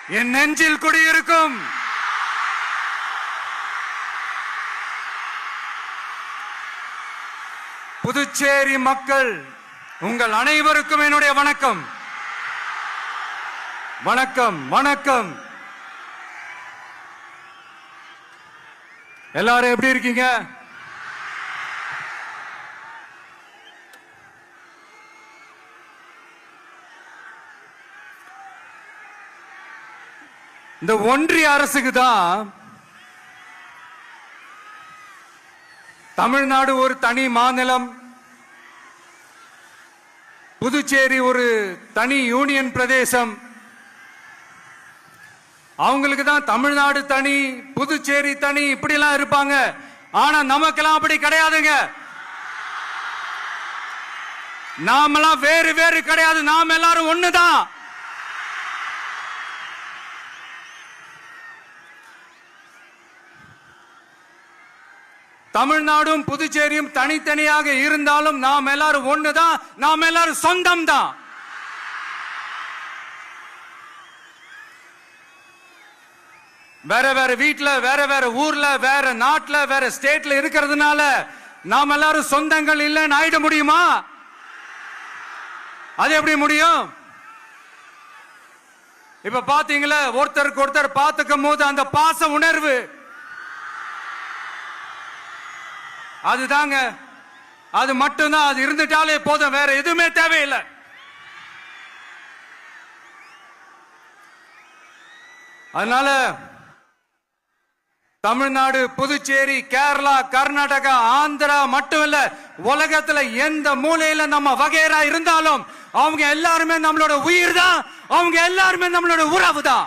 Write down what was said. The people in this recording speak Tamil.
என் நெஞ்சில் குடியிருக்கும் புதுச்சேரி மக்கள் உங்கள் அனைவருக்கும் என்னுடைய வணக்கம். வணக்கம் வணக்கம். எல்லாரும் எப்படி இருக்கீங்க? இந்த ஒன்றிய அரசுக்கு தான் தமிழ்நாடு ஒரு தனி மாநிலம், புதுச்சேரி ஒரு தனி யூனியன் பிரதேசம். அவங்களுக்கு தான் தமிழ்நாடு தனி, புதுச்சேரி தனி, இப்படி எல்லாம் இருப்பாங்க. ஆனா நமக்கெல்லாம் அப்படி கிடையாதுங்க. நாமெல்லாம் வேறு வேறு கிடையாது. நாம் எல்லாரும் ஒண்ணுதான். தமிழ்நாடும் புதுச்சேரியும் தனித்தனியாக இருந்தாலும் நாம் எல்லாரும் ஒண்ணுதான். நாம் எல்லாரும் சொந்தம் தான். வேற வேற வீட்டுல, வேற வேற ஊர்ல, வேற நாட்டுல, வேற ஸ்டேட்ல இருக்கிறதுனால நாம் எல்லாரும் சொந்தங்கள் இல்லைன்னு ஆயிட முடியுமா? அது எப்படி முடியும்? இப்ப பாத்தீங்களா, ஒருத்தருக்கு ஒருத்தர் பார்த்துக்கும் போது அந்த பாச உணர்வு, அதுதாங்க, அது மட்டும்தான். அது இருந்துட்டாலே போதும், வேற எதுவுமே தேவையில்லை. அதனால தமிழ்நாடு, புதுச்சேரி, கேரளா, கர்நாடகா, ஆந்திரா மட்டுமல்ல, உலகத்துல எந்த மூலையில நம்ம வகைரா இருந்தாலும் அவங்க எல்லாருமே நம்மளோட உயிர் தான். அவங்க எல்லாருமே நம்மளோட உறவு தான்.